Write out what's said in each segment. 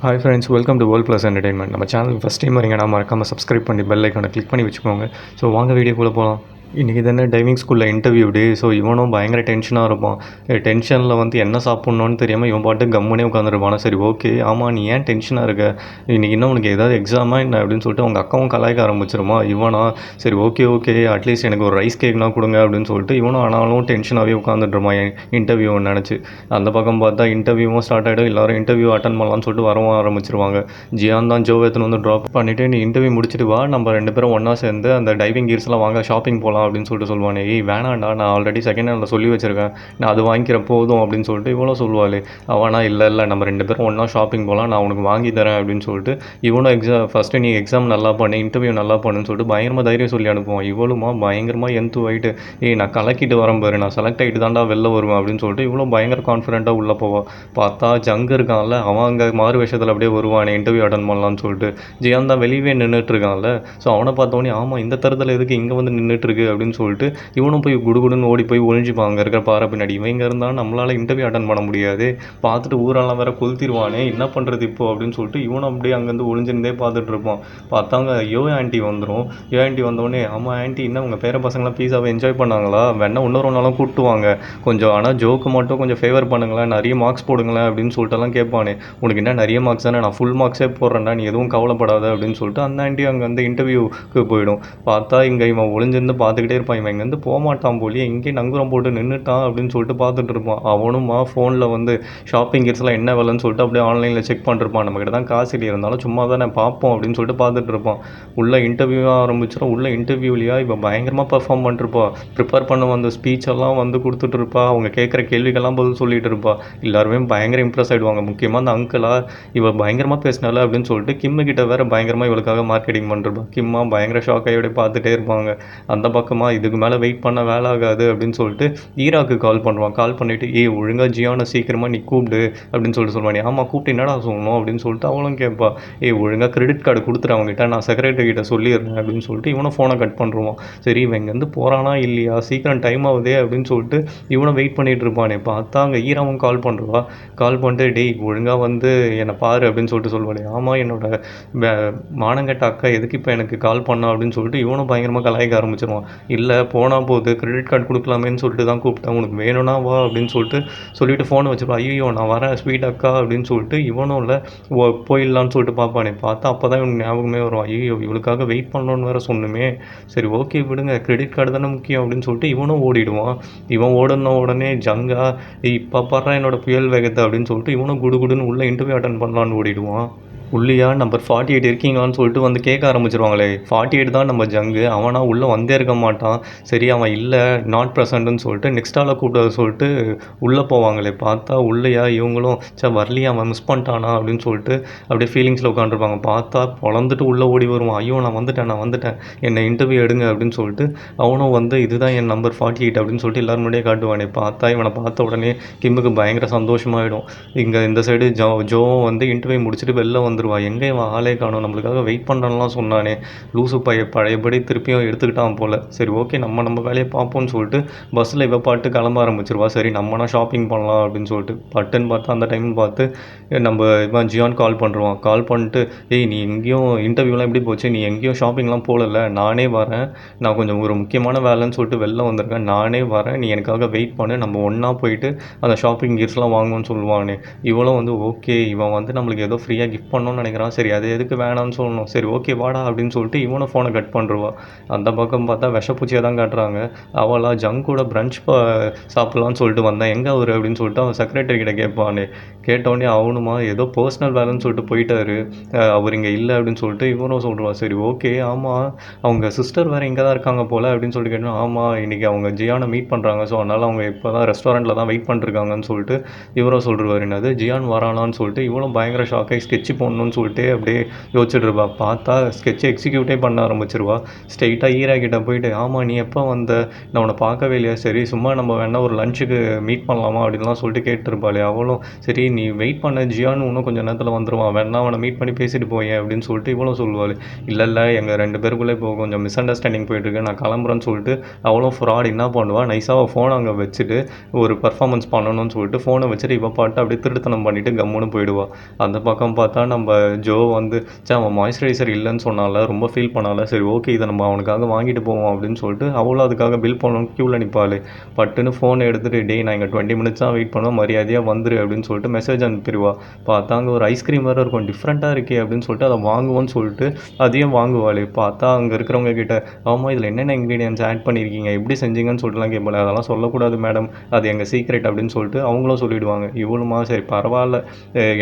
Hi friends, welcome to world plus entertainment. நம்ம channel first time வரீங்கன்னா மறக்காமல் subscribe பண்ணி பெல் ஐக்கானை கிளிக் பண்ணி வச்சுக்கோங்க. ஸோ வாங்க வீடியோக்குள்ளே போகலாம். இன்றைக்கி தானே டைவிங் ஸ்கூலில் இன்டர்வியூ டே. ஸோ இவனும் பயங்கர டென்ஷனாக இருப்பான். டென்ஷனில் வந்து என்ன சாப்பிட்ணுன்னு தெரியாமல் இவன் பாட்டு கம்முனே உட்காந்துருப்பான். சரி ஓகே, ஆமாம் நீ ஏன் டென்ஷனாக இருக்க, இன்றைக்கி இன்னும் உனக்கு ஏதாவது எக்ஸாமா என்ன அப்படின்னு சொல்லிட்டு அவங்க அக்காவும் கலாய்க்க ஆரம்பிச்சிருமா. இவனா சரி ஓகே ஓகே அட்லீஸ்ட் எனக்கு ஒரு ரைஸ் கேக்னா கொடுங்க அப்படின்னு சொல்லிட்டு இவனும் ஆனாலும் டென்ஷனாகவே உட்காந்துட்டுருமா இன்டர்வியூ நினச்சி. அந்த பக்கம் பார்த்தா இன்டர்வியூவும் ஸ்டார்ட் ஆகிடும். எல்லோரும் இன்டர்வியூ அட்டன் பண்ணலான்னு சொல்லிட்டு வரவும் ஆரம்பிச்சிருவாங்க. ஜியான் தான் ஜோ எடுத்துன்னு வந்து ட்ராப் பண்ணிவிட்டு நீ இன்டர்வியூ முடிச்சுட்டு வா, நம்ம 2 பேரும் ஒன்றா சேர்ந்து அந்த டைவிங் கீர்ஸ்லாம் வாங்க ஷாப்பிங் போகலாம் அப்படின்னு சொல்லிட்டு சொல்லுவானே. ஏய் வேணாண்டா, நான் ஆல்ரெடி செகண்ட் ஹேண்டில் சொல்லி வச்சுருக்கேன், நான் அது வாங்கிக்கிற போதும் அப்படின்னு சொல்லிட்டு இவ்வளோ சொல்லுவாள். அவனா இல்லை நம்ம 2 பேரும் ஒன்றா ஷாப்பிங் போகலாம், நான் உனக்கு வாங்கி தரேன் அப்படின்னு சொல்லிட்டு இவனும் ஃபஸ்ட்டு நீ எக்ஸாம் நல்லா பண்ணு, இன்டர்வியூ நல்லா பண்ணுன்னு சொல்லிட்டு பயங்கரமாக தைரியம் சொல்லி அனுப்புவான். இவளுமா பயங்கரமாக எந்து ஆகிட்டு நான் கலக்கிட்டு வரேன் பாரு, நான் செலக்ட் ஆகிட்டு தாண்டா வெளில வருவேன் அப்படின்னு சொல்லிட்டு இவ்வளோ பயங்கர கான்ஃபிடென்ட்டாக உள்ளே போவாள். பார்த்தா ஜங்கு இருக்கான்ல, அவன் அங்கே மாறு விஷயத்தில் அப்படியே வருவானே இன்டர்வியூ அட்டன் பண்ணலான்னு சொல்லிட்டு. ஜியான் தான் வெளியே நின்றுட்டு இருக்கான்ல. ஸோ அவனை பார்த்தோன்னே ஆமாம் இந்த தரத்தில் எதுக்கு இங்கே வந்து நின்றுட்டுருக்கு அப்படின்னு சொல்லிட்டு இவனும் போய் குடுகுடுன்னு ஓடி போய் ஒழிஞ்சிப்பான் அங்கே இருக்கிற பாறை பின்னாடி. இவங்க இருந்தாலும் நம்மளால் இன்டர்வியூ அட்டன் பண்ண முடியாது, பார்த்துட்டு ஊரெல்லாம் வேற கொளுத்திடுவானே, என்ன பண்ணுறது இப்போ அப்படின்னு சொல்லிட்டு இவனும் அப்படியே அங்கேருந்து ஒழிஞ்சிருந்தே பார்த்துட்டு இருப்பான். பார்த்தாங்க யோ ஆண்டி வந்துடும். யோ ஆண்டி வந்தோடனே ஆமாம் ஆண்டி என்ன உங்கள் பேர பசங்களாம் பீஸாவை என்ஜாய் பண்ணாங்களா, வேணா இன்னொரு நாளும் கூப்பிட்டுவாங்க கொஞ்சம், ஆனால் ஜோக்கு மட்டும் கொஞ்சம் ஃபேவர் பண்ணுங்களேன், நிறைய மார்க்ஸ் போடுங்களேன் அப்படின்னு சொல்லிட்டுலாம் கேட்பானே. உனக்கு என்ன நிறைய மார்க்ஸ் தானே, நான் ஃபுல் மார்க்ஸே போடுறேன்டா, நீ எதுவும் கவலைப்படாத அப்படின்னு சொல்லிட்டு அந்த ஆண்டி அங்கே வந்து இன்டர்வியூக்கு போயிடும். பார்த்தா இங்கே இவன் ஒளிஞ்சிருந்து பார்த்துக்கிட்டே இருப்பான். இவன் இங்கேருந்து போகமாட்டான் போலியே, இங்கே நங்குரம் போட்டு நின்றுட்டான் அப்படின்னு சொல்லிட்டு பார்த்துட்டு இருப்பான். அவனுமா ஃபோனில் வந்து ஷாப்பிங் கிட்ஸ்லாம் என்ன வேலைன்னு சொல்லிட்டு அப்படியே ஆன்லைனில் செக் பண்ணிருப்பான். நம்மக்கிட்ட தான் காசு இல்லை, இருந்தாலும் சும்மா தான் நான் பார்ப்போம் அப்படின்னு சொல்லிட்டு பார்த்துட்டு இருப்பான். உள்ள இன்டர்வியூவாக ஆரம்பிச்சிடும். உள்ள இன்டர்வியூலையா இவன் பயங்கரமாக பர்ஃபார்ம் பண்ணிருப்பா. ப்ரிப்பேர் பண்ண வந்த ஸ்பீச்செல்லாம் வந்து கொடுத்துட்ருப்பா. அவங்க கேட்குற கேள்விக்கெல்லாம் பதில் சொல்லிட்டு இருப்பா. எல்லாருமே பயங்கர இம்ப்ரெஸ் ஆகிடுவாங்க. முக்கியமாக அந்த அங்கிளா இவள் பயங்கரமாக பேசினால அப்படின்னு சொல்லிட்டு கிம்மு கிட்ட வேறு பயங்கரமாக இவளுக்காக மார்க்கெட்டிங் பண்ணிருப்பா. கிம்மா பயங்கர ஷாக் ஆகி அப்படியே பார்த்துட்டே இருப்பாங்க. அந்த பக்கமாக இதுக்கு மேலே வெயிட் பண்ண வேலை ஆகாது அப்படின்னு சொல்லிட்டு ஈராக்கு கால் பண்ணுவான். கால் பண்ணிவிட்டு ஒழுங்காக ஜியானை சீக்கிரமாக நீ கூப்பிடு அப்படின்னு சொல்லிட்டு சொல்லுவானே. ஆமாம் கூப்பிட்டு என்னடா சொல்லணும் அப்படின்னு சொல்லிட்டு அவளும் கேட்பா. ஒழுங்காக கிரெடிட் கார்டு கொடுத்துரு அவங்ககிட்ட, நான் செக்ரட்டரி கிட்ட சொல்லிடுறேன் அப்படின்னு சொல்லிட்டு இவனை ஃபோனை கட் பண்ணுறான். சரி இவன் இங்கேருந்து போகிறானா இல்லையா, சீக்கிரம் டைம் ஆகுதே அப்படின்னு சொல்லிட்டு இவனை வெயிட் பண்ணிகிட்டு இருப்பானே. பார்த்தா அங்கே ஈராவும் கால் பண்ணுறா. கால் பண்ணிட்டு ஒழுங்காக வந்து என்னை பாரு அப்படின்னு சொல்லிட்டு சொல்லுவானே. ஆமாம் என்னோட மானங்கட்ட அக்கா எதுக்கு இப்போ எனக்கு கால் பண்ணா அப்படின்னு சொல்லிட்டு இவனும் பயங்கரமாக கலாய்க்க ஆரம்பிச்சிருவான். இல்லை போனால் போகுது, கிரெடிட் கார்டு கொடுக்கலாமேன்னு சொல்லிட்டு தான் கூப்பிட்டேன், உனக்கு வேணும்னா வா அப்படின்னு சொல்லிட்டு ஃபோனை வச்சுருவான். ஐயோ நான் வரேன் ஸ்வீட் அக்கா அப்படின்னு சொல்லிட்டு இவனும் இல்லை போயிடலான்னு சொல்லிட்டு பார்ப்பானே. பார்த்தா அப்போ தான் இவனுக்கு ஞாபகமே வரும். ஐயோ இவளுக்காக வெயிட் பண்ணணுன்னு வேறு சொன்னுமே, சரி ஓகே விடுங்க கிரெடிட் கார்டு தானே முக்கியம் அப்படின்னு சொல்லிட்டு இவனும் ஓடிடுவான். இவன் ஓடுன உடனே ஜங்கா இப்போ பாடுறா என்னோட புயல் வேகத்தை அப்படின்னு சொல்லிட்டு இவனும் குடுகுடுன்னு உள்ள இன்டர்வியூ அட்டன் பண்ணலான்னு ஓடிடுவான். உள்ளியா நம்பர் 48 இருக்கீங்களான்னு சொல்லிட்டு வந்து கேட்க ஆரம்பிச்சிருவாங்களே. 48 தான் நம்ம ஜங்கு. அவனா உள்ளே வந்தே இருக்க மாட்டான். சரி அவன் இல்லை நாட் ப்ரெசண்ட்டுன்னு சொல்லிட்டு நெக்ஸ்ட் ஆளை கூப்பிட சொல்லிட்டு உள்ளே போவாங்களே. பார்த்தா உள்ளையா இவங்களும் வரலையா அவன் மிஸ் பண்ணிட்டானா அப்படின்னு சொல்லிட்டு அப்படியே ஃபீலிங்ஸில் உட்காந்துருப்பாங்க. பார்த்தா பொழந்துட்டு உள்ளே ஓடி வருவான். ஐயோ நான் வந்துட்டேன் என்னை இன்டர்வியூ எடுங்க அப்படின்னு சொல்லிட்டு அவனும் வந்து இதுதான் என் நம்பர் 48 அப்படின்னு சொல்லிட்டு எல்லோரும் முன்னாடியே காட்டுவானே. பார்த்தா இவனை பார்த்த உடனே கிம்முக்கு பயங்கர சந்தோஷமாகிடும். இங்கே இந்த சைடு ஜோவும் வந்து இன்டர்வியூ முடிச்சுட்டு வெளில வந்து எங்கே இவன் ஆளே காணும், நம்மளுக்காக வெயிட் பண்ணுறான்லாம் சொன்னானே, லூசு பழையபடி திருப்பியும் எடுத்துக்கிட்டான் போல். சரி ஓகே நம்ம வேலையை பார்ப்போம்னு சொல்லிட்டு பஸ்ஸில் இவ பாட்டு கிளம்ப ஆரம்பிச்சிருவா. சரி நம்மனா ஷாப்பிங் பண்ணலாம் அப்படின்னு சொல்லிட்டு பட்டுன்னு பார்த்தா அந்த டைம் பார்த்து நம்ம இவன் ஜியான் கால் பண்ணுறான். கால் பண்ணிட்டு நீ எங்கேயும் இன்டர்வியூலாம் எப்படி போச்சு, நீ எங்கேயும் ஷாப்பிங்லாம் போகல, நானே வரேன், நான் கொஞ்சம் ஒரு முக்கியமான வேலைன்னு சொல்லிட்டு வெளில வந்திருக்கேன், நானே வரேன், நீ எனக்காக வெயிட் பண்ணு, நம்ம ஒன்றா போயிட்டு அந்த ஷாப்பிங் கியர்ஸ்லாம் வாங்குவோன்னு சொல்லுவானே. இவளும் வந்து ஓகே இவன் வந்து நம்மளுக்கு ஏதோ ஃப்ரீயாக கிஃப்ட் பண்ணணும்னு நினைக்கிறான், சரி அது எதுக்கு வேணான்னு சொல்லணும், சரி ஓகே வாடா அப்படின்னு சொல்லிட்டு இவனை ஃபோனை கட் பண்ணுருவா. அந்த பக்கம் பார்த்தா விஷப்பூச்சியாக தான் காட்டுறாங்க. அவளா ஜங்க் கூட பிரஞ்ச் சாப்பிட்லான்னு சொல்லிட்டு வந்தேன், எங்கே அவர் அப்படின்னு சொல்லிட்டு அவன் செக்ரட்டரி கிட்ட கேட்பானே. கேட்டோடனே அவனுமா ஏதோ பர்சனல் வேலைன்னு சொல்லிட்டு போயிட்டாரு, அவர் இங்கே இல்லை அப்படின்னு சொல்லிட்டு இவனும் சொல்லுவான். சரி ஓகே ஆமாம் அவங்க சிஸ்டர் வேறு இங்கே தான் இருக்காங்க போல் அப்படின்னு சொல்லிட்டு கேட்டோம். ஆமாம் இன்றைக்கி அவங்க ஜியானை மீட் பண்ணுறாங்க, ஸோ அதனால் அவங்க இப்போ தான் ரெஸ்டாரண்ட்டில் தான் வெயிட் பண்ணிருக்காங்கன்னு சொல்லிட்டு இவரும் சொல்லிடுவார். என்னது ஜியான் வரானான்னு சொல்லிட்டு இவனும் பயங்கர ஷாக்காகி ஸ்கெட்ச் போடணும்னு சொல்லிட்டு அப்படியே யோசிச்சுட்ருப்பா. பார்த்தா ஸ்கெட்சை எக்ஸிக்யூட்டே பண்ண ஆரம்பிச்சிருவா. ஸ்ட்ரெயிட்டாக ஈரா கிட்ட போயிட்டு ஆமாம் நீ எப்போ வந்த, நான் உன்னை பார்க்கவே இல்லையா, சரி சும்மா நம்ம வேணால் ஒரு லஞ்சுக்கு மீட் பண்ணலாமா அப்படின்லாம் சொல்லிட்டு கேட்டுருப்பாளே. அவளும் சரி நீ வெயிட் பண்ண ஜியான்னு இன்னும் கொஞ்சம் நேரத்தில் வந்துடுவான், வேணா அவனை மீட் பண்ணி பேசிட்டு போயேன் அப்படின்னு சொல்லிட்டு இவளும் சொல்லுவாள். இல்லை எங்கள் 2 பேருக்குள்ளே இப்போ கொஞ்சம் மிஸ் அண்டர்ஸ்டாண்டிங் போயிட்டுருக்கு, நான் கிளம்புறேன்னு சொல்லிட்டு அவளும் ஃப்ராட் என்ன பண்ணுவாள், நைஸாக அவள் ஃபோனை அங்கே வச்சுட்டு ஒரு பர்ஃபார்மன்ஸ் பண்ணணும்னு சொல்லிட்டு ஃபோனை வச்சுட்டு இவள் பாட்டு அப்படியே திருட்டுத்தனம் பண்ணிவிட்டு கம்முன்னு போயிடுவாள். அந்த பக்கம் பார்த்தா நம்ம ஜோ வந்து அவன் மாய்ஸ்சரைசர் இல்லைன்னு சொன்னால ரொம்ப ஃபீல் பண்ணால, சரி ஓகே இதை நம்ம அவனுக்காக வாங்கிட்டு போவோம் அப்படின்னு சொல்லிட்டு அவளும் அதுக்காக பில் பண்ணணும் க்யூவில் நிற்பாள். பட்டுன்னு ஃபோனை எடுத்துகிட்டு டே நான் இங்கே 20 மினிட்ஸ் தான் வெயிட் பண்ணுவேன், மரியாதையாக வந்துரு அப்படின்னு சொல்லிட்டு மெசேஜ் அனுப்பிடுவா. பார்த்தா அங்கே ஒரு ஐஸ்கிரீம் வேறு இருக்கும், டிஃப்ரெண்ட்டாக இருக்கே அப்படின்னு சொல்லிட்டு அதை வாங்குவோன்னு சொல்லிட்டு அதையும் வாங்குவாள். பார்த்தா அங்கே இருக்கிறவங்க கிட்ட ஆமாம் இதில் என்னென்ன இன்க்ரீடியன்ஸ் ஆட் பண்ணியிருக்கீங்க, எப்படி செஞ்சீங்கன்னு சொல்லிட்டுலாம் கேட்பாள். அதெல்லாம் சொல்லக்கூடாது மேடம், அது எங்கள் சீக்ரெட் அப்படின்னு சொல்லிட்டு அவங்களும் சொல்லிவிடுவாங்க. இவளுமா சரி பரவாயில்ல,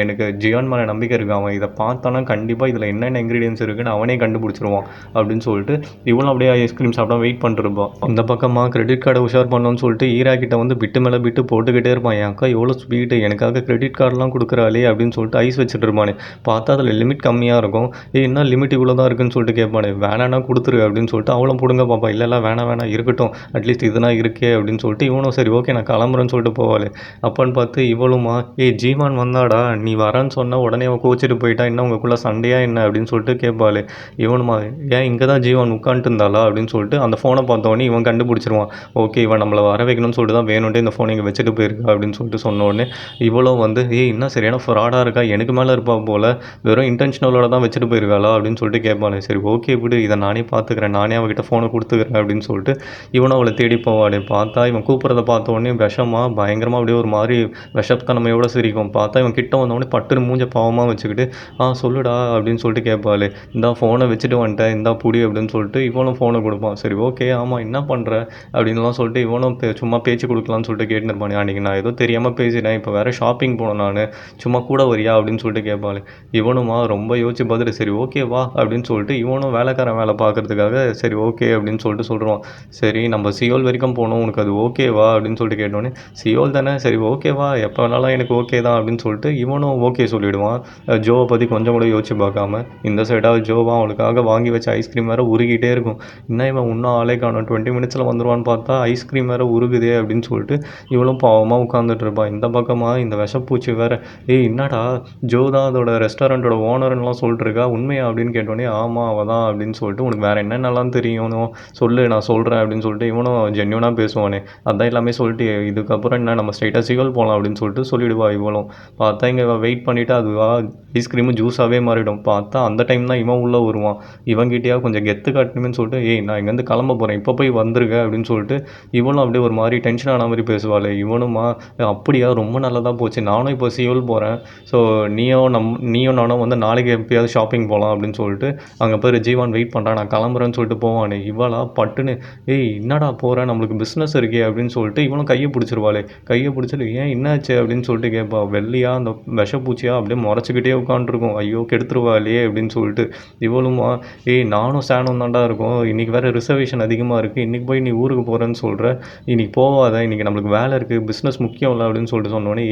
எனக்கு ஜியான் மேலே நம்பிக்கை இருக்குது, அவன் இதை பார்த்தானா கண்டிப்பாக இதில் என்னென்ன இன்க்ரீடியன்ஸ் இருக்குன்னு அவனே கண்டுபிடிச்சிருவான் அப்படின்னு சொல்லிட்டு இவளும் அப்படியே ஐஸ்கிரீம் சாப்பிட்டா வெயிட் பண்ணிருப்பான். இந்த பக்கமாக கிரெடிட் கார்டை உஷார் பண்ணோன்னு சொல்லிட்டு ஈரா கிட்ட வந்து பிட்டு மேலே பிட்டு போட்டுக்கிட்டே இருப்பான். என் அக்கா எவ்வளோ ஸ்வீட்டு, எனக்காக கிரெடிட் கார்டெலாம் கொடுக்குறாளே அப்படின்னு சொல்லிட்டு ஐஸ் வச்சுட்டு இருப்பானே. பார்த்தா அதில் லிமிட் கம்மியாக இருக்கும். என்ன லிமிட் இவ்வளோ தான் இருக்குன்னு சொல்லிட்டு கேட்பானே. வேணான்னா கொடுத்துரு அப்படின்னு சொல்லிட்டு அவளும் பிடுங்க பாப்பா. இல்லை வேணாம் இருக்கட்டும், அட்லீஸ்ட் இதுனா இருக்கே அப்படின்னு சொல்லிட்டு இவனும் சரி ஓகே நான் கிளம்புறேன்னு சொல்லிட்டு போவாள். அப்போன்னு பார்த்து இவளுமா ஜீவான் வந்தாடா, நீ வரேன்னு சொன்னால் உடனே அவன் கோச்சிட்டு போயிட்டா, என்ன உங்களுக்குள்ளே சண்டையா என்ன அப்படின்னு சொல்லிட்டு கேட்பாள். இவனுமா ஏன் இங்கே தான் ஜீவான் உட்காந்துட்டு இருந்தாளா அப்படின்னு சொல்லிட்டு அந்த ஃபோனை பார்த்தோன்னே இவன் கண்டுபிடிச்சிருவான். ஓகே இவன் நம்மளை வர வைக்கணும்னு சொல்லிட்டு தான் வேணுன்ட்டு இந்த ஃபோனை இங்கே வச்சுட்டு போயிருக்கா அப்படின்னு சொல்லிட்டு சொன்ன உடனே இவளும் வந்து இன்னும் சரியான ஃப்ராடாக இருக்கா, எனக்கு மேலே இருப்பா போல், வெறும் இன்டென்ஷனலோட தான் வச்சுட்டு போயிருக்காளா அப்படின்னு சொல்லிட்டு கேட்பாள். சரி ஓகே விடு, இதை நானே பார்த்துக்கிறேன், நானே அவகிட்ட ஃபோனை கொடுத்துக்கிறேன் அப்படின்னு சொல்லிட்டு இவனும் அவளை தேடி போவாள். பார்த்தா இவன் கூப்பிட்றத பார்த்த உடனே விஷமாக பயங்கரமாக அப்படியே ஒரு மாதிரி விஷத்தன்மையோட சிரிக்கும். பார்த்தா இவன் கிட்ட வந்தவொடனே பட்டுன்னு மூஞ்ச பாவமாக வச்சுக்கிட்டு சொல்லுடா அப்படின்னு சொல்லிட்டு கேட்பாள். இந்தா ஃபோனை வச்சுட்டு வந்துட்டேன், இந்தா புடி அப்படின்னு சொல்லிட்டு இவனும் ஃபோனை கொடுப்பான். சரி ஓகே ஆமாம் என்ன பண்ணுற அப்படின்லாம் சொல்லிட்டு இவனும் சும்மா பேச்சு கொடுக்கலான்னு சொல்லிட்டு கேட்டுன்னு இருப்பானே. அன்றைக்கி நான் ஏதோ தெரியாமல் பேசிட்டேன், இப்போ வேறு ஷாப்பிங் போனேன் நான், சும்மா கூட வரியா அப்படின்னு சொல்லிட்டு கேட்பாள். இவனுமா ரொம்ப யோசிச்சு பார்த்துட்டு சரி ஓகே வா அப்படின்னு சொல்லிட்டு இவனும் வேலைக்காரன் வேலை பார்க்குறதுக்காக சரி ஓகே அப்படின்னு சொல்லிட்டு சொல்கிறான். சரி நம்ம சியோல் வரைக்கும் போகணும், உனக்கு அது ஓகேவா அப்படின்னு சொல்லிட்டு கேட்டோன்னே சியோல் தானே, சரி ஓகேவா எப்போ வேணாலும் எனக்கு ஓகே தான் அப்படின்னு சொல்லிட்டு இவனும் ஓகே சொல்லிவிடுவான். ஜோவை பற்றி கொஞ்சம் கூட யோசிச்சு பார்க்காம இந்த சைடாக ஜோவா அவளுக்காக வாங்கி வச்ச ஐஸ்கிரீம் வேறு உருகிட்டே இருக்கும். இன்னும் இவன் இன்னும் ஆளே காணும், 20 மினிட்ஸில் வந்துடுவான்னு பார்த்தா ஐஸ்கிரீம் வேறு உருகுதே அப்படின்னு சொல்லிட்டு இவளும் பாவமாக உட்காந்துட்டு இருப்பான். இந்த பக்கமாக இந்த விஷப்பூச்சி வேறு என்னடா ஜோ தான் அதோட ரெஸ்டாரண்ட்டோட ஓனர்லாம் சொல்லிட்டு இருக்கா, உண்மையா அப்படின்னு கேட்டோன்னே ஆமாம் அவள் தான் அப்படின்னு சொல்லிட்டு உனக்கு வேறு என்னென்னலாம் தெரியணும் சொல்லு நான் சொல்கிறேன் அப்படின்னு சொல்லிட்டு இவனும் ஜென்யூனாக பேசுவானே. அதான் எல்லாமே சொல்லிட்டு இதுக்கப்புறம் என்ன நம்ம ஸ்ட்ரைட்டாக சிகல் போகலாம் அப்படின்னு சொல்லிட்டு சொல்லிவிடுவா. இவளும் பார்த்தா இங்கே வெயிட் பண்ணிவிட்டு அதுவா ஐஸ்கிரீமு ஜூஸாகவே மாறிடும். பார்த்தா அந்த டைம் தான் இவன் உள்ளே வருவான். இவங்கிட்டயா கொஞ்சம் கெத்து காட்டணுமேனு சொல்லிட்டு நான் இங்கேருந்து கிளம்ப போகிறேன், இப்போ போய் வந்துருங்க அப்படின்னு சொல்லிட்டு இவனும் அப்படியே ஒரு மாதிரி டென்ஷன் ஆன மாதிரி பேசுவாள். இவனுமா அப்படியா ரொம்ப நல்லதாக போச்சு, நானும் இப்போ சியோல் போகிறேன், ஸோ நீயும் நானும் வந்து நாளைக்கு எப்பயாவது ஷாப்பிங் போகலாம் அப்படின்னு சொல்லிட்டு அங்கே போய் ஜீவான் வெயிட் பண்ணுறான், நான் கிளம்புறேன்னு சொல்லிட்டு போவானே. இவளா பட்டுன்னு என்னடா போகிறேன் நம்மளுக்கு பிஸ்னஸ் இருக்கே அப்படின்னு சொல்லிட்டு இவனும் கையை பிடிச்சிருவாளே. கையை பிடிச்சிட்டு ஏன் என்னாச்சு அப்படின்னு சொல்லிட்டு கேட்பா. வெள்ளையா அந்த விஷப்பூச்சியாக அப்படியே முறைச்சிக்கிட்டே உட்காந்துருக்கும். ஐயோ கெடுத்துருவாளே அப்படின்னு சொல்லிட்டு இவளுமா நானும் சேனும் தாண்டா இருக்கும், இன்றைக்கி வேறு ரிசர்வேஷன் அதிகமாக இருக்குது, இன்றைக்கி போய் நீ ஊருக்கு போகிறேன்னு சொல்கிற, இன்றைக்கி போகாத, இன்றைக்கி நம்மளுக்கு வேலை இருக்குது, பிஸ்னஸ் முக்கியம் இல்லை அப்படின்னு சொல்லிட்டு சொன்னோன்னே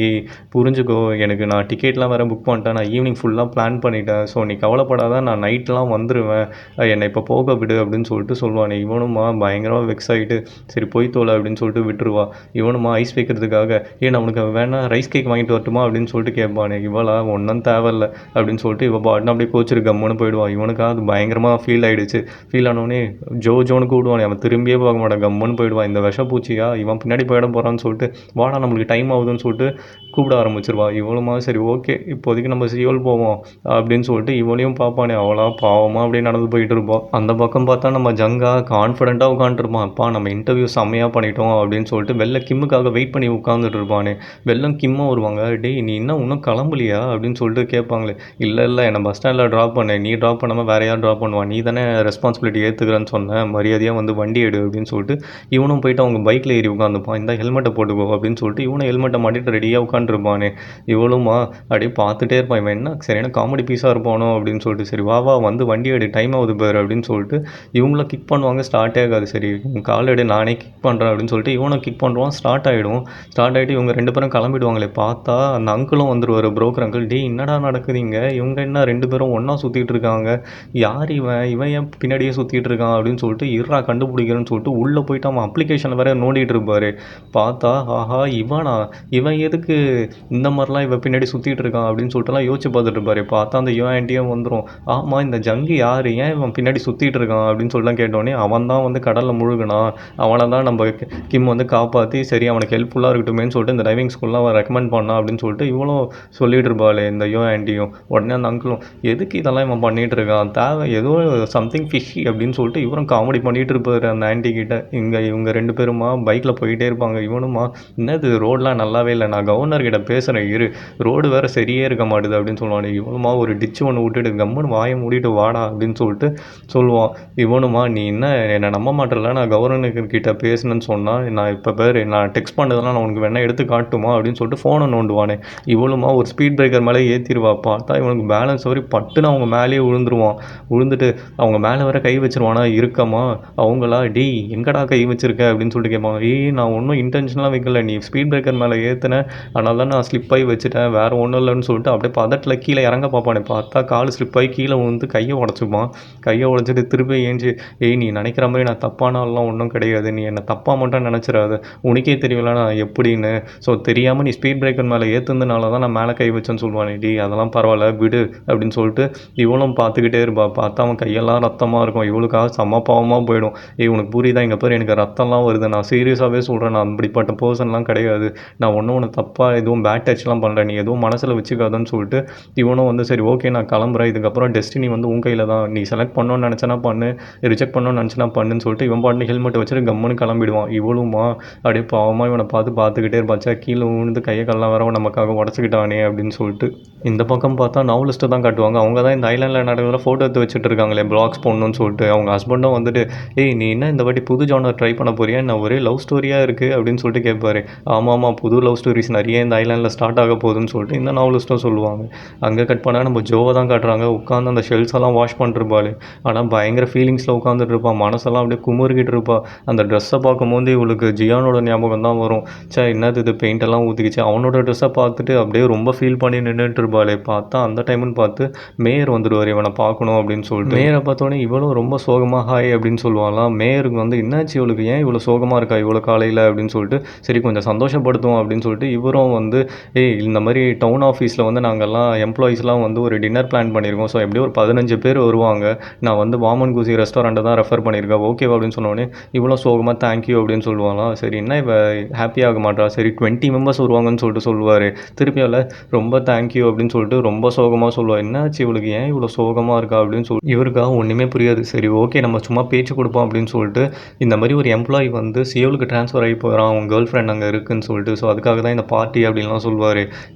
புரிஞ்சுக்கோ, எனக்கு நான் டிக்கெட்லாம் வேறு புக் பண்ணிட்டேன், நான் ஈவினிங் ஃபுல்லாக பிளான் பண்ணிட்டேன், ஸோ நீ கவலைப்படாத, நான் நைட்லாம் வந்துடுவேன், என்னை இப்போ போக விடு அப்படின்னு சொல்லிட்டு சொல்லுவானே. இவனுமா பயங்கரமாக வெக்ஸ் ஆகிட்டு சரி போய் தோலை அப்படின்னு சொல்லிட்டு விட்டுருவா. இவனுமா ஐஸ் வைக்கிறதுக்காக நம்மளுக்கு வேணா ரைஸ் கேக் வாங்கிட்டு வரட்டுமா அப்படின்னு சொல்லிட்டு கேட்பானே. இவளா ஒன்றும் தேவையில்ல அப்படின்னு சொல்லிட்டு இவள் பாட்டுன்னு அப்படியே கோச்சிட்டு கம்முன்னு போயிடுவான். இவனுக்கு அது பயங்கரமாக ஃபீல் ஆகிடுச்சு. ஃபீல் ஆனோடனே ஜோன்னு கூப்பிடுவானே, அவன் திரும்பியே பார்க்க மாட்டான், கம்முன்னு போயிடுவான். இந்த விஷப்பூச்சியா இவன் பின்னாடி போயிட போகிறான்னு சொல்லிட்டு வாடா நம்மளுக்கு டைம் ஆகுதுன்னு சொல்லிட்டு கூப்பிட ஆரம்பிச்சிருவா. இவளுமா சரி ஓகே இப்போதைக்கு நம்ம சியோல் போவோம் அப்படின்னு சொல்லிட்டு இவளையும் பார்ப்பானே. அவளா பாவமாக அப்படியே நடந்து போயிட்டு இருப்போம். அந்த பக்கம் பார்த்தா நம்ம ஜங்கா கான்ஃபிடென்ட்டாக உட்காந்துருப்பான். அப்பா நம்ம இன்டர்வியூ செம்மையாக பண்ணிட்டோம் அப்படின்னு சொல்லிட்டு வெளில கிம்முக்காக வெயிட் பண்ணி உட்காந்துட்டு இருப்பானே. வெள்ளம் கிம்மும் வருவாங்க. நீ இன்னும் கிளம்பலையா அப்படின்னு சொல்லிட்டு கேட்பாங்களே. இல்லை என்னை பஸ் ஸ்டாண்டில் ட்ராப் பண்ணேன், நீ ட்ராப் பண்ணாமல் வேறு யார் ட்ராப் பண்ணுவான், நீ தானே ரெஸ்பான்சிபிலிட்டி ஏற்றுக்கிறேன்னு சொன்னேன், மரியாதையாக வந்து வண்டி எடு அப்படின்னு சொல்லிட்டு இவனும் போயிட்டு அவங்க பைக்கில் ஏறி உட்காந்துப்பான். இந்த ஹெல்மெட்டை போட்டுக்கோ அப்படின்னு சொல்லிட்டு இவனும் ஹெல்மெட்டை மாட்டிட்டு ரெடியாக உட்காந்துருப்பானே. இவளுமா அப்படியே பார்த்துட்டே இருப்பான், இவன் என்ன சரியான காமெடி பீஸாக இருப்பானோ அப்படின்னு சொல்லிட்டு சரி வா வந்து வண்டி எடு டைம் ஆகுது பாரு அப்படின்னு சொல்லிட்டு இவங்கள கிக் பண்ணுவாங்க. ஸ்டார்ட்டே ஆகாது. சரி கால் எடு நானே கிக் பண்ணுறேன் அப்படின்னு சொல்லிட்டு இவனை கிக் பண்ணுவான். ஸ்டார்ட் ஆகிட்டு இவங்க 2 பேரும் கிளம்பிடுவாங்களே. பார்த்தா அந்த அங்கிளும் வந்துடுவார், புரோக்கர் அங்கிள். என்னடா நடக்குதுங்க. இவங்க என்ன 2 பேரும் ஒண்ணா சுத்திட்டு இருக்காங்க. யார் இவன்? இவன் ஏன் பின்னாடியே சுத்திட்டு இருக்கான்? அப்படின்னு சொல்லிட்டு இருடா கண்டுபிடிக்கிறேன்னு சொல்லிட்டு உள்ள போயிட்டு அவன் அப்ளிகேஷன்ல வேற நோண்டிட்டு இருப்பாரு. பார்த்தா, ஆஹா இவனா? இவன் எதுக்கு இந்த மாரிலாம் இவன் பின்னாடி சுத்திட்டு இருக்கான்? அப்படின்னு சொல்லிட்டுலாம் யோசிச்சு பார்த்துட்டு இருப்பாரு. பார்த்தா அந்த யுவன் ஆன்ட்டியும் வந்துரும். ஆமா இந்த ஜங்கு யாரு? ஏன் இவன் பின்னாடி சுத்திட்டு இருக்கான்? அப்படின்னு சொல்லிலாம் கேட்டோனே, அவன் தான் வந்து கடல்ல முழுகுனான். அவன தான் நம்ம கிம் வந்து காப்பாத்தி, சரி அவனுக்கு ஹெல்ப்ஃபுல்லா இருக்கட்டுமேன்னு சொல்லிட்டு இந்த டைவிங் ஸ்கூல்லாம் அவன் ரெக்கமெண்ட் பண்ணான் அப்படின்னு சொல்லிட்டு இவளும் சொல்லிட்டு இருப்பாளே இந்த யுவன் ஆன்ட்டியும். உடனே அந்த அங்கிளும், எதுக்கு இதெல்லாம் இவன் பண்ணிட்டு இருக்கான்? தேவை ஏதோ சம்திங் ஃபிஷ்ஷி அப்படின்னு சொல்லிட்டு இவரும் காமெடி பண்ணிட்டு இருப்பாரு அந்த ஆன்ட்டி கிட்ட. இவங்க 2 பேருமா பைக்ல போயிட்டே இருப்பாங்க. இவனுமா, என்னது ரோடெலாம் நல்லாவே இல்லை, நான் கவர்னர் கிட்ட பேசுகிறேன் இரு, ரோடு வேறு சரியே இருக்க மாட்டுது அப்படின்னு சொல்லுவான். இவனுமா ஒரு டிச்சு ஒன்று விட்டுட்டு கம்முன்னு வாயை மூடிட்டு வாடா அப்படின்னு சொல்லிட்டு சொல்லுவான். இவனுமா, நீ என்ன என்னை நம்ப மாட்டேல, நான் கவர்னர் கிட்ட பேசுனேன்னு சொன்னால் நான் இப்போ பேர் நான் டெக்ஸ்ட் பண்ணதெல்லாம் நான் உனக்கு வேணா எடுத்து காட்டுமா அப்படின்னு சொல்லிட்டு ஃபோனை நோண்டுவானே. இவளுமா ஒரு ஸ்பீட் பிரேக்கர் மேலே ஏற்றிடுவா. பார்த்தா இவனுக்கு பேலன்ஸ் வரை பட்டுன்னு அவங்க மேலேயே விழுந்துருவான். விழுந்துட்டு அவங்க மேலே வர கை வச்சிருவானா இருக்கமா. அவங்களா, டேய் எங்கடா கை வச்சிருக்க அப்படின்னு சொல்லிட்டு கேட்பாங்க. நான் ஒன்றும் இன்டென்ஷனலாக வைக்கல, நீ ஸ்பீட் பிரேக்கர் மேலே ஏற்றினேன், அதனால தான் நான் ஸ்லிப் ஆகி வச்சுட்டேன், வேறு ஒன்றும் இல்லைன்னு சொல்லிட்டு அப்படியே பதட்டில் கீழே இறங்க பார்ப்பானே. பார்த்தா கால் ஸ்லிப் ஆகி கீழே வந்து கையை உடச்சிப்பான். கையை உடச்சிட்டு திருப்பி ஏஞ்சி, நீ நினைக்கிற மாதிரி நான் தப்பான ஆள்லாம் ஒன்றும் கிடையாது, நீ என்னை தப்பாக மட்டும் நினச்சிடாத, உனக்கே தெரியல நான் எப்படின்னு, ஸோ தெரியாமல் நீ ஸ்பீட் பிரேக்கர் மேலே ஏற்றுனதுனால தான் நான் மேலே கை வச்சேன்னு சொல்லுவானே. அதெல்லாம் பரவாயில்ல விடு அப்படின்னு சொல்லிட்டு இவளும் பார்த்துக்கிட்டே இருப்பா. பார்த்தா அவன் கையெல்லாம் ரத்தமாக இருக்கும். இவளுக்காக செம்ம பாவமாக போயிடும். உனக்கு புரியுதா, இங்கே பேர் எனக்கு ரத்தம்லாம் வருது, நான் சீரியஸாகவே சொல்கிறேன், நான் அப்படிப்பட்ட பர்சன்லாம் கிடையாது, நான் ஒன்று தப்பாக எதுவும் பேட் டச்லாம் பண்ணுறேன், நீ எதுவும் மனசில் வச்சுக்காதுன்னு சொல்லிட்டு இவனும் வந்து சரி ஓகே நான் கிளம்புறேன், இதுக்கப்புறம் டெஸ்டினி வந்து உன் கையில் தான், நீ செலக்ட் பண்ணணும்னு நினச்சனா பண்ணு, ரிஜெக்ட் பண்ணணும்னு நினச்சினா பண்ணுன்னு சொல்லிட்டு இவன் பாட்டு ஹெல்மெட் வச்சுட்டு கம்முன்னு கிளம்பிடுவான். இவளுமா அப்படியே பாவமாக இவனை பார்த்துக்கிட்டே இருப்பாச்சா, கீழே விழுந்து கையை கல்லாம் வேற நமக்காக உடச்சிக்கிட்டானே அப்படின்னு சொல்லிட்டு. இந்த பக்கம் பார்த்தா நாவலிஸ்ட்டு தான் காட்டுவாங்க. அவங்க தான் இந்த ஐலாண்டில் நடக்கிற ஃபோட்டோ எடுத்து வச்சுட்டு இருக்காங்களே பிளாக்ஸ் போடணும்னு சொல்லிட்டு. அவங்க ஹஸ்பண்டும் வந்துட்டு, நீ என்ன இந்த வாட்டி புது ஜானர் ட்ரை பண்ண போறியா, நான் ஒரே லவ் ஸ்டோரியாக இருக்குது அப்படின்னு சொல்லிட்டு கேட்பாரு. ஆமாம் புது லவ் ஸ்டோரிஸ் நிறைய இந்த ஐலாண்டில் ஸ்டார்ட் ஆக போகுதுன்னு சொல்லிட்டு இந்த நாவலிஸ்ட்டும் சொல்லுவாங்க. அங்கே கட் பண்ணால் நம்ம ஜோவை தான் காட்டுறாங்க. உட்காந்து அந்த ஷெல்ஸ் எல்லாம் வாஷ் பண்ணிருப்பாள். ஆனால் பயங்கர ஃபீலிங்ஸில் உட்காந்துட்டு இருப்பான். மனசெல்லாம் அப்படியே குமுறுகிட்டு இருப்பா. அந்த ட்ரெஸ்ஸை பார்க்கும்போது இவளுக்கு ஜியானோட ஞாபகம் தான் வரும். என்னது இது பெயிண்ட் எல்லாம் ஊற்றிக்கிச்சு, அவனோட ட்ரெஸ்ஸை பார்த்துட்டு அப்படியே ரொம்ப ஃபீல் பண்ணி நின்றுட்டு இருப்பாளே. பார்த்தா அந்த டைம்னு பார்த்து மேயர் வந்துடுவார் இவனை பார்க்கணும் அப்படின்னு சொல்லிட்டு. மேயரை பார்த்தோன்னே இவளும் ரொம்ப சோகமாக ஹாய் அப்படின்னு சொல்லுவாங்களாம். மேயருக்கு வந்து என்னாச்சு இவளுக்கு, ஏன் இவ்வளோ சோகமாக இருக்கா இவ்வளோ காலையில் அப்படின்னு சொல்லிட்டு, சரி கொஞ்சம் சந்தோஷப்படுத்துவோம் அப்படின்னு சொல்லிட்டு இவரும் வந்து இந்த மாதிரி டவுன் ஆஃபீஸில் வந்து நாங்கள்லாம் எம்ப்ளாயீஸ்லாம் வந்து ஒரு டின்னர் பிளான் பண்ணியிருக்கோம், ஸோ எப்படியும் ஒரு 15 பேர் வருவாங்க, நான் வந்து வாமன் குசி ரெஸ்டாரண்ட்டை தான் ரெஃபர் பண்ணியிருக்கேன், ஓகேவா அப்படின்னு சொன்னோடனே இவ்வளோ சோகமாக தேங்க்யூ அப்படின்னு சொல்லுவாங்களாம். சரி என்ன இவ ஹாப்பியாக மாட்டா, சரி 20 மெம்பர்ஸ் வருவாங்கன்னு சொல்லிட்டு சொல்லுவார். திருப்பியால் ரொம்ப தேங்க்யூ அப்படின்னு சொல்லிட்டு ரொம்ப சோகமாக சொல்லுவாள். என்னாச்சு இவளுக்கு, ஏன் இவ்வளோ சோகமாக இருக்கா அப்படின்னு சொல்லி இவருக்காக ஒன்றுமே புரியாது. சரி ஓகே நம்ம சும்மா பேச்சு கொடுப்போம் அப்படின்னு சொல்லிட்டு இந்த மாதிரி ஒரு எம்ப்ளாயி வந்து சியோலுக்கு ட்ரான்ஸ்ஃபர் ஆகி போகிறான், அவங்க கேர்ள் ஃப்ரெண்ட் அங்கே இருக்குன்னு சொல்லிட்டு, ஸோ அதுக்காக தான் இந்த பார்ட்டி அப்படின்லாம் சொல்லுவார்.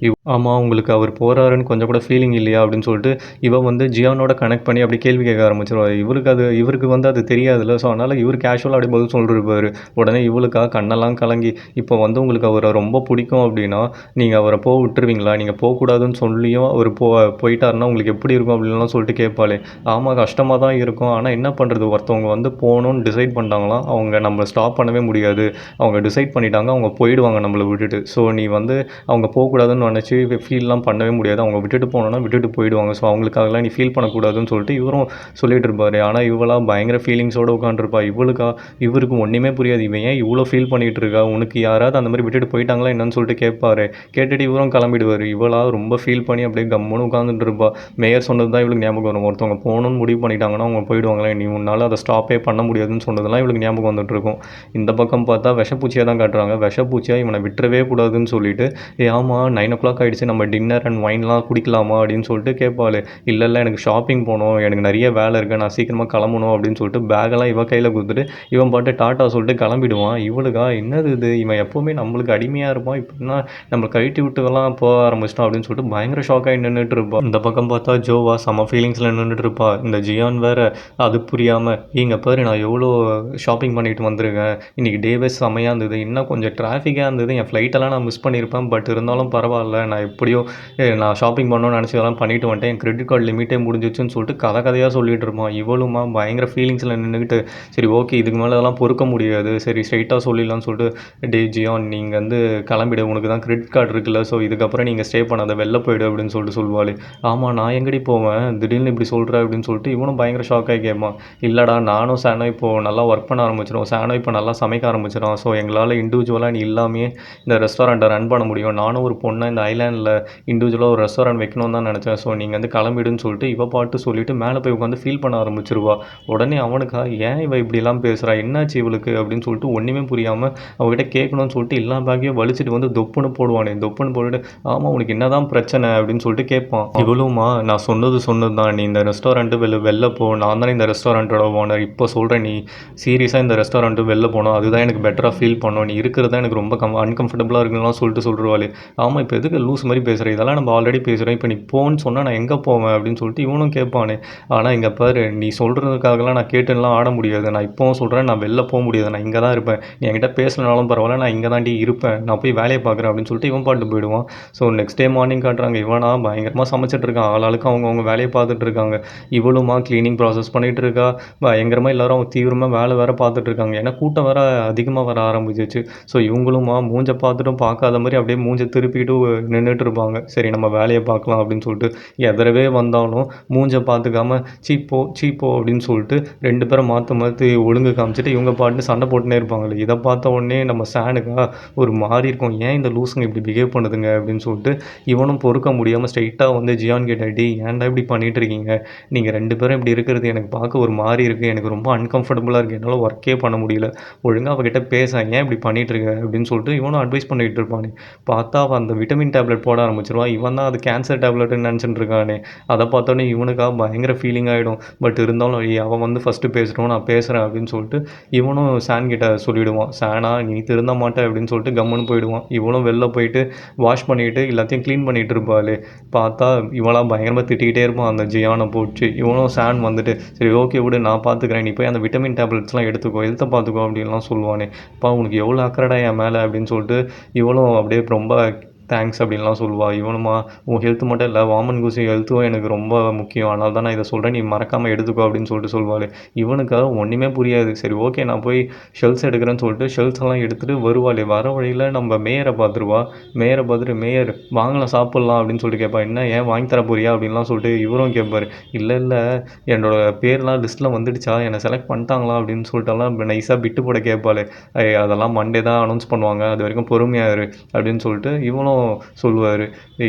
ஆமாம் உங்களுக்கு அவர் போகிறாருன்னு கொஞ்சம் கூட ஃபீலிங் இல்லையா அப்படின்னு சொல்லிட்டு இவன் வந்து ஜியானோட கனெக்ட் பண்ணி அப்படி கேள்வி கேட்க ஆரம்பிச்சிருவார். இவருக்கு வந்து அது தெரியாதுல்ல, ஸோ அதனால் இவர் கேஷுவலாக அப்படி பதில் சொல்லிருப்பார். உடனே இவளுக்காக கண்ணெல்லாம் கலங்கி, இப்போ வந்து உங்களுக்கு அவரை ரொம்ப பிடிக்கும் அப்படின்னா நீங்கள் அவரை போக விட்டுருவீங்களா, நீங்கள் போகக்கூடாதுன்னு சொல்லியும் அவர் போயிட்டாருன்னா உங்களுக்கு எப்படி இருக்கும் அப்படின்லாம் சொல்லிட்டு கேட்பாளே. ஆமாம் கஷ்டமாக தான் இருக்கும், ஆனால் என்ன பண்ணுறது, ஒருத்தவங்க வந்து போகணுன்னு டிசைட் பண்ணிட்டாங்களாம், அவங்க நம்மளை ஸ்டாப் பண்ணவே முடியாது, அவங்க டிசைட் பண்ணிட்டாங்க, அவங்க போயிடுவாங்க நம்மளை விட்டுட்டு, ஸோ நீ வந்து அவங்க போகக்கூடாதுன்னு நினச்சி ஃபீல்லாம் பண்ணவே முடியாது, அவங்க விட்டுட்டு போனோன்னா விட்டுட்டு போயிடுவாங்க, ஸோ அவங்களுக்காகலாம் நீ ஃபீல் பண்ணக்கூடாதுன்னு சொல்லிட்டு இவரும் சொல்லிட்டு இருப்பார். ஆனால் இவளாக பயங்கர ஃபீலிங்ஸோடு உட்காந்துருப்பா. இவருக்கு ஒன்றுமே புரியாது, இவன் ஏன் இவ்வளோ ஃபீல் பண்ணிகிட்டு இருக்கா, உனக்கு யாராவது அந்த மாதிரி விட்டுட்டு போயிட்டாங்களா என்னன்னு சொல்லிட்டு கேட்பாரு. கேட்டுட்டு இவரும் கிளம்பிடுவார். இவளாக ரொம்ப ஃபீல் பண்ணி அப்படியே கம்முன்னு உட்காந்துட்டு இருப்பா. மேயர் சொன்னது தான் இவளுக்கு ஞாபகம் வரும், ஒருத்தவங்க போகணுன்னு முடிவு பண்ணிட்டாங்கன்னா அவங்க போயிடுவாங்களே, நீ உன்னால் அதை ஸ்டாப்பே பண்ண முடியாதுன்னு சொன்னதெல்லாம் இவளுக்கு ஞாபகம் வந்துட்டு இருக்கும். இந்த பக்கம் பார்த்தா விஷப்பூச்சியாக தான் காட்டுறாங்க. விஷப்பூச்சியாக இவனை விட்டுறவே கூடாதுன்னு சொல்லிட்டு, ஆமாம் 9 o'clock ஆகிடுச்சு, நம்ம டின்னர் அண்ட் ஒயின்லாம் குடிக்கலாமா அப்படின்னு சொல்லிட்டு கேட்பாள். இல்லை எனக்கு ஷாப்பிங் போகணும், எனக்கு நிறைய வேலை இருக்குது, நான் சீக்கிரமாக கிளம்பணும் அப்படின்னு சொல்லிட்டு பேக்கெல்லாம் இவன் கையில் கொடுத்துட்டு இவன் பாட்டு டாட்டா சொல்லிட்டு கிளம்பிடுவான். இவளுக்கா என்னது இது, இவன் எப்போவுமே நம்மளுக்கு அடிமையாக இருப்பான், இப்போ என்ன நம்ம கழட்டி விட்டுலாம் போக ஆரம்பிச்சிட்டோம் அப்படின்னு சொல்லிட்டு பயங்கர ஷாக்காகி நின்றுட்டு இருப்பாள். இந்த பக்கம் பார்த்தா ஜோவா செம்ம ஃபீலிங்ஸில் நின்றுட்டு இருப்பா. இந்த ஜியான் வேறு அது புரியாமல், இங்கே பாரு நான் எவ்வளோ ஷாப்பிங் பண்ணிட்டு வந்திருக்கேன், இன்றைக்கி டேவே செம்மையாக இருந்தது, இன்னும் கொஞ்சம் டிராஃபிக்காக இருந்தது, என் ஃப்ளைட்டெல்லாம் நான் மிஸ் பண்ணியிருப்பேன், பட் இருந்தாலும் பரவாயில்ல, நான் எப்படியோ நான் ஷாப்பிங் பண்ணணும்னு நினச்சி அதெல்லாம் பண்ணிட்டு வந்துட்டேன், என் கிரெடிட் கார்டு லிமிட்டே முடிஞ்சிச்சுன்னு சொல்லிட்டு கதையாக சொல்லிட்டு இருப்பான். இவளுமா பயங்கர ஃபீலிங்ஸில் நின்றுக்கிட்டு, சரி ஓகே இதுக்கு மேலே அதெல்லாம் பொறுக்க முடியாது, சரி ஸ்ட்ரைட்டாக சொல்லிடலாம்னு சொல்லிட்டு, ஜியான் நீங்கள் வந்து கிளம்பிடு, உனக்கு தான் கிரெடிட் கார்டு இருக்குல்ல, ஸோ இதுக்கப்புறம் நீங்கள் ஸ்டே பண்ணாத வெளில போய்டு அப்படின்னு அப்படின்னு சொல்லிட்டு சொல்லுவாள். ஆமாம், நான் எங்கடி போவேன், திடீர்னு இப்படி சொல்கிற அப்படின்னு சொல்லிட்டு இவனும் பயங்கர ஷாக் ஆகி கேட்பான். இல்லைடா, நானும் சேனோ இப்போது நல்லா ஒர்க் பண்ண ஆரம்பிச்சிடும், சேனோ இப்போ நல்லா சமைக்க ஆரம்பிச்சிடும். ஸோ எங்களால் இண்டிவிஜுவலாக நீ இல்லாமையே இந்த ரெஸ்டாரண்ட்டை ரன் பண்ண முடியும். நானும் ஒரு பொண்ணை இந்த ஐலாண்டில் இண்டிவிஜுவலாக ஒரு ரெஸ்டாரண்ட் வைக்கணும்னு தான் நினச்சேன். ஸோ நீங்கள் வந்து கிளம்பிடுன்னு சொல்லிட்டு இவ பாட்டு சொல்லிவிட்டு மேலே போய் உட்காந்து ஃபீல் பண்ண ஆரம்பிச்சிருவா. உடனே அவனுக்கா ஏன் இவ இப்படிலாம் பேசுகிறா, என்னாச்சு இவளுக்கு அப்படின்னு சொல்லிட்டு ஒன்றுமே புரியாமல் அவகிட்ட கேட்கணும்னு சொல்லிட்டு எல்லா பேக்கையும் வலிச்சுட்டு வந்து தொப்புன்னு போடுவானே. தொப்புன்னு போட்டுட்டு ஆமாம் உனக்கு என்ன தான் பிரச்சனை அப்படின்னு சொல்லிட்டு கேட்பான். இவளுமா நான் சொன்னது தான், நீ இந்த ரெஸ்டாரண்ட்டு வெளில போ, நான் தானே இந்த ரெஸ்டாரண்ட்டோட ஓனர், இப்போ சொல்கிறேன் நீ சீரியஸாக இந்த ரெஸ்டாரண்ட்டு வெளில போனோம், அதுதான் எனக்கு பெட்டராக ஃபீல் பண்ணோம், நீ இருக்கிறது எனக்கு ரொம்ப அன்கம்ஃபர்டபுளாக இருக்குலாம் சொல்லிட்டு சொல்லிடுவாள். ஆமாம் இப்போ எதுக்கு லூஸ் மாதிரி பேசுகிற, இதெல்லாம் நம்ம ஆல்ரெடி பேசுகிறோம், இப்போ நீ போன்னு சொன்னால் நான் எங்கே போவேன் அப்படின்னு சொல்லிட்டு இவனும் கேட்பானே. ஆனால் இங்கே பாரு, நீ சொல்கிறதுக்காகலாம் நான் கேட்டுலாம் ஆட முடியாது, நான் இப்போவும் சொல்கிறேன், நான் வெளில போக முடியாது, நான் இங்கே தான் இருப்பேன், நீ என்கிட்ட பேசலனாலும் பரவாயில்ல, நான் இங்கே தாண்டி இருப்பேன், நான் போய் வேலையை பார்க்குறேன் அப்படின்னு சொல்லிட்டு இவன் பாட்டு போயிடுவான். ஸோ நெக்ஸ்ட் டே மார்னிங் காட்டுறாங்க, இவனா பயங்கரமாக சமைச்சிட்டு இருக்கான், ஆளாளுக்கு அவங்கவுங்க வேலையை பார்த்துட்டு இருக்காங்க. இவளுமா க்ளீனிங் ப்ராசஸ் பண்ணிகிட்டு இருக்கா, பயங்கரமாக எல்லோரும் அவங்க தீவிரமாக வேலை வேறு பார்த்துட்டு இருக்காங்க. ஏன்னா கூட்டம் வேறு அதிகமாக வர ஆரம்பிச்சிச்சு. ஸோ இவங்களுமா மூஞ்ச பார்த்துட்டும் பார்க்காத மாதிரி அப்படியே மூஞ்ச திருப்பிட்டு நின்றுட்டு இருப்பாங்க. சரி நம்ம வேலையை பார்க்கலாம் அப்படின்னு சொல்லிட்டு எதிரவே வந்தாலும் மூஞ்ச பார்த்துக்காம சீப்போ அப்படின்னு சொல்லிட்டு 2 பேரும் மாற்றி ஒழுங்கு காமிச்சிட்டு இவங்க பாட்டு சண்டை போட்டுனே இருப்பாங்களே. இதை பார்த்த உடனே நம்ம சேனுக்கா ஒரு மாறி இருக்கும், ஏன் இந்த லூஸுங்க இப்படி பிஹேவ் பண்ணுதுங்க அப்படின்னு சொல்லிட்டு இவனும் பொறுக்க முடியாமல் ஸ்ட்ரைட்டாக வந்து ஜியான் கிட்ட, டி ஏன்டா இப்படி பண்ணிட்டு இருக்கீங்க, நீங்கள் 2 பேரும் இப்படி இருக்கிறது எனக்கு பார்க்க ஒரு மாதிரி இருக்குது, எனக்கு ரொம்ப அன்கம்ஃபர்டபுளாக இருக்குது, என்னால் ஒர்க்கே பண்ண முடியல, ஒழுங்காக அவகிட்ட பேச, ஏன் இப்படி பண்ணிகிட்டு இருக்க அப்படின்னு சொல்லிட்டு இவனும் அட்வைஸ் பண்ணிகிட்டு இருப்பானே. பார்த்தா அவன் அந்த விட்டமின் டேப்லெட் போட ஆரம்பிச்சிருவான். இவன் தான் அது கேன்சர் டேப்லெட்டுன்னு நினச்சிட்டு இருக்கானே. அதை பார்த்தோன்னே இவனுக்காக பயங்கர ஃபீலிங் ஆகிடும். பட் இருந்தாலும் அவன் வந்து ஃபஸ்ட்டு பேசுகிறோம், நான் பேசுகிறேன் அப்படின்னு சொல்லிட்டு இவனும் சான் கிட்ட சொல்லிவிடுவான். சானா நீ திருந்த மாட்டேன் அப்படின்னு சொல்லிட்டு கம்முன்னு போயிடுவான். இவனும் வெளில போயிட்டு வாஷ் பண்ணிவிட்டு எல்லாத்தையும் க்ளீன் பண்ணிகிட்டு இருப்பாள். பார்த்தா இவளாம் பயங்கரமாக திட்டிக்கிட்டே இருப்பான் அந்த ஜியானை போச்சு. இவனும் சான் வந்துட்டு சரி ஓகே விடு, நான் பார்த்துக்கிறேன், நீ போய் அந்த விட்டமின் டேப்லெட்ஸ்லாம் எடுத்துக்கோ, ஹெல்த்தை பார்த்துக்கோ அப்படின்லாம் சொல்லுவானே. அப்பா உனக்கு எவ்வளோ அக்கறைடா என் மேலே அப்படின்னு சொல்லிட்டு இவளும் அப்படியே ரொம்ப தேங்க்ஸ் அப்படின்லாம் சொல்லுவாள். இவனுமா உன் ஹெல்த் மட்டும் இல்லை, வாமன் குசி ஹெல்த்தும் எனக்கு ரொம்ப முக்கியம், அதனால தான் நான் இதை சொல்கிறேன், நீ மறக்காமல் எடுத்துக்கோ அப்படின்னு சொல்லிட்டு சொல்லுவாள். இவனுக்காக ஒன்றுமே புரியாது. சரி ஓகே நான் போய் ஷெல்ஸ் எடுக்கிறேன்னு சொல்லிட்டு ஷெல்ஸ் எல்லாம் எடுத்துகிட்டு வருவாள். வர வழியில் நம்ம மேயரை பார்த்துருவா. மேயரை பார்த்துட்டு மேயர் வாங்கலாம் சாப்பிட்லாம் அப்படின்னு சொல்லிட்டு கேட்பா. என்ன ஏன் வாங்கி தர போறியா அப்படின்லாம் சொல்லிட்டு இவரும் கேட்பார். இல்லை என்னோட பேர்லாம் லிஸ்ட்டில் வந்துடுச்சா, என்னை செலக்ட் பண்ணிட்டாங்களா அப்படின்னு சொல்லிட்டுலாம் நைஸாக பிட்டு போட கேட்பாள். அதெல்லாம் மண்டே தான் அனௌன்ஸ் பண்ணுவாங்க, அது வரைக்கும் பொறுமையாக இரு அப்படின்னு சொல்லிட்டு இவனும் சொல்லுவார்.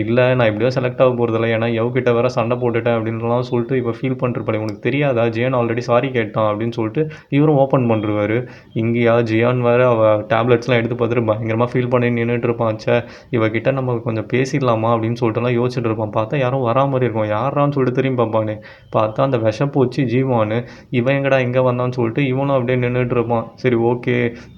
இல்லை நான் எப்படியோ செலக்ட் ஆக போகிறதில்ல, ஏன்னா எவகிட்ட வேறு சண்டை போட்டுட்டேன் அப்படின்லாம் சொல்லிட்டு இப்போ ஃபீல் பண்ணிருப்பாள். உனக்கு தெரியாதா ஜியான் ஆல்ரெடி சாரி கேட்டான் அப்படின்னு சொல்லிட்டு இவரும் ஓப்பன் பண்ணுறாரு. இங்கேயா ஜியான் வேறு அவள் டேப்லெட்ஸ்லாம் எடுத்து பார்த்துட்டு பயங்கரமாக ஃபீல் பண்ணி நின்றுட்டு இருப்பான். சே இவகிட்ட நம்ம கொஞ்சம் பேசிடலாமா அப்படின்னு சொல்லிட்டுலாம் யோசிச்சுட்டு இருப்பான். பார்த்தா யாரும் வரா மாதிரி இருக்கும். யாரான்னு சொல்லிட்டு திரும்பி பார்ப்பானே. பார்த்தா அந்த விஷப்பூச்சி ஜீவானு. இவன் எங்கடா இங்கே வந்தான்னு சொல்லிட்டு இவனும் அப்படியே நின்றுட்டு இருப்பான். சரி ஓகே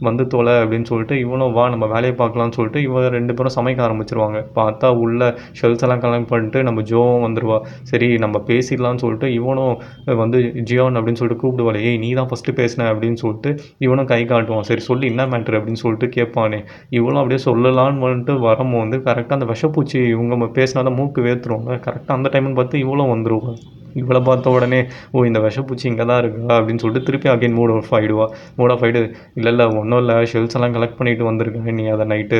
வந்து தொலை அப்படின்னு சொல்லிட்டு இவனும் வா நம்ம வேலையை பார்க்கலான்னு சொல்லிட்டு இவன் 2 பேரும் சமைக்க ஆரம்பிச்சிருவாங்க. பார்த்தா உள்ள ஷெல்ஸ் எல்லாம் கலெக்ட் பண்ணிட்டு நம்ம ஜோவும் வந்துடுவா. சரி நம்ம பேசிடலான்னு சொல்லிட்டு இவனும் வந்து ஜியான் அப்படின்னு சொல்லிட்டு கூப்பிடுவாள். ஏய் நீ தான் ஃபஸ்ட்டு பேசின அப்படின்னு சொல்லிட்டு இவனும் கை காட்டுவான். சரி சொல்லி என்ன மேட்ரு அப்படின்னு சொல்லிட்டு கேட்பானே. இவனும் அப்படியே சொல்லலான்னு வந்துட்டு வரும்போது கரெக்டாக அந்த விஷப்பூச்சி இவங்க பேசினா தான் மூக்கு வேர்த்துருவாங்க. கரெக்டாக அந்த டைம்னு பார்த்து இவளும் வந்துடுவாள். இவளை பார்த்த உடனே ஓ இந்த விஷப்பூச்சி இங்கே தான் இருக்கா அப்படின்னு சொல்லிட்டு திருப்பி அகைன் மூட் ஆஃப் ஆகிட்டு இல்லை ஒன்றும் இல்லை ஷெல்ஸ் எல்லாம் கலெக்ட் பண்ணிட்டு வந்திருக்கேன், நீ அதை நைட்டு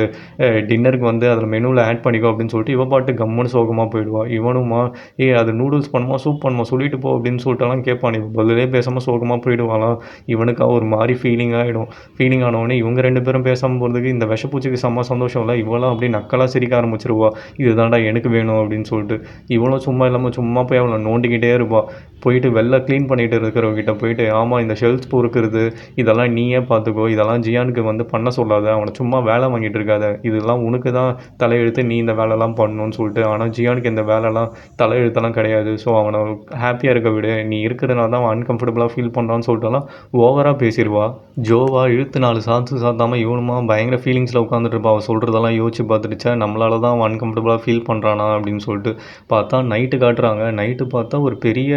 டின்னருக்கு வந்து அதில் மெனுவில் ஆட் பண்ணிக்கோ அப்படின்னு சொல்லிட்டு இவ பாட்டு கம்முன்னு சோகமாக போயிடுவா. இவனுமா அது நூடுல்ஸ் பண்ணுமா சூப் பண்ணுமா சொல்லிட்டு போ அப்படின்னு சொல்லிட்டுலாம் கேட்பான். இவன் பதிலே பேசாமல் சோகமாக போயிடுவாளாம். இவனுக்காக ஒரு மாதிரி ஃபீலிங் ஆனவொடனே இவங்க 2 பேரும் பேசாமல் போகிறதுக்கு இந்த விஷப்பூச்சிக்கு செம்ம சந்தோஷம் இல்லை. இவளாம் அப்படியே நக்கலாக சிரிக்க ஆரம்பிச்சிருவா. இதுதான்டா எனக்கு வேணும் அப்படின்னு சொல்லிட்டு இவனும் சும்மா இல்லாமல் சும்மா போய் அவளை நோண்டிக்கிட்டே இருப்பாள். போயிட்டு வெளில க்ளீன் பண்ணிட்டு இருக்கிறவங்கிட்ட போயிட்டு ஆமாம் இந்த ஷெல்ஸ் பொறுக்கிறது இதெல்லாம் நீயே பார்த்துக்கோ, இதெல்லாம் ஜியானுக்கு வந்து பண்ண சொல்லாத, அவனை சும்மா வேலை வாங்கிட்டு இருக்காத, இதெல்லாம் உனக்கு தான் தலையெழுத்து, நீ இந்த வேலைலாம் பண்ணணும்னு சொல்லிட்டு. ஆனால் ஜியானுக்கு இந்த வேலைலாம் தலையெழுத்தெல்லாம் கிடையாது, ஸோ அவனை ஹாப்பியாக இருக்க விடு, நீ இருக்கிறதுனால தான் அவன் அன்கம்ஃபர்டபுளாக ஃபீல் பண்ணுறான்னு சொல்லிட்டுலாம் ஓவராக பேசிடுவா. ஜோவா இழுத்து 4 சாத்தாமல் இவனுமா பயங்கர ஃபீலிங்ஸில் உட்காந்துட்டு இருப்பா. அவள் சொல்கிறதெல்லாம் யோசிச்சு பார்த்துடுச்சா நம்மளால தான் அவன் அன்கம்ஃபர்டபுளாக ஃபீல் பண்ணுறானா அப்படின்னு சொல்லிட்டு. பார்த்தா நைட்டு காட்டுறாங்க. நைட்டு பார்த்தா ஒரு பெரிய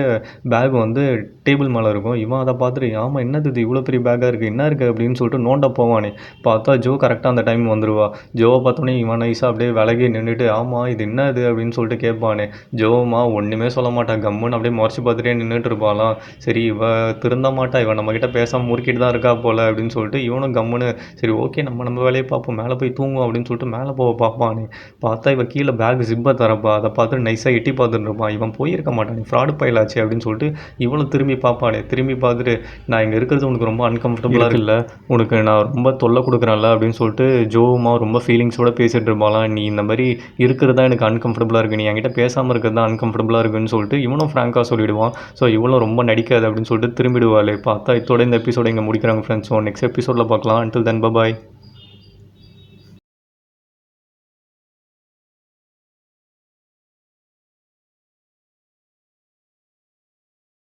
பேக் வந்து டேபிள் மேலே இருக்கும். இவன் அதை பார்த்துட்டு ஆமாம் என்னது இது இவ்வளோ பெரிய பேக்காக இருக்குது என்ன இருக்குது அப்படின்னு சொல்லிட்டு நோண்ட போவானே. பார்த்தா ஜோ கரெக்டாக அந்த டைம் வந்துடுவா. ஜோவை பார்த்தோன்னே இவன் நைஸாக அப்படியே விலகி நின்றுட்டு ஆமாம் இது என்ன இது அப்படின்னு சொல்லிட்டு கேட்பானே. ஜோமா ஒன்றுமே சொல்ல மாட்டான், கம்முன்னு அப்படியே முறைச்சி பார்த்துட்டே நின்றுட்டு இருப்பாளாம். சரி இவ திருந்த மாட்டா, இவன் நம்மக்கிட்ட பேசாமல் முறுக்கிட்டு தான் இருக்கா போல் அப்படின்னு சொல்லிட்டு இவனும் கம்முன்னு சரி ஓகே நம்ம வேலையை பார்ப்போம் மேலே போய் தூங்குவோம் அப்படின்னு சொல்லிட்டு மேலே போக பார்ப்பானே. பார்த்தா இவன் கீழே பேக் ஜிப்பை தரப்பா. அதை பார்த்துட்டு நைஸாக எட்டி பார்த்துட்டு இருப்பான். இவன் போயிருக்க மாட்டான், நீ ஃப்ராடு பயிலாச்சு அப்படின்னு சொல்லிட்டு இவனும் திரும்பி பார்ப்பானே. திரும்பி பார்த்துட்டு நான் இங்கே இருக்கிறது உனக்கு ரொம்ப அன்கம்ஃபர்டபுளாக இல்லை, உனக்கு நான் ரொம்ப தொல்லை கொடுக்குறேன்ல அப்படின்னு சொல்லிட்டு ஜோவுமா ரொம்ப ஃபீலிங்ஸோடு பேசிகிட்டு இருப்பாளாம். நீ இந்த மாதிரி இருக்கிறது தான் எனக்கு அன்கம்ஃபர்டபுளாக இருக்குது, நீ என்கிட்ட பேசாமல் இருக்கிறது தான் அன்கம்ஃபர்டபுளாக இருக்குன்னு சொல்லிட்டு இவனும் ஃப்ராங்காக சொல்லிவிடுவான். ஸோ இவளும் ரொம்ப நடிக்காது அப்படின்னு சொல்லிட்டு திரும்பிடுவாள். பார்த்தா இதோட இந்த எபிசோட இங்கே முடிக்கிறாங்க ஃப்ரெண்ட்ஸ். ஸோ நெக்ஸ்ட் எபிசோடில் பார்க்கலாம். Until then by.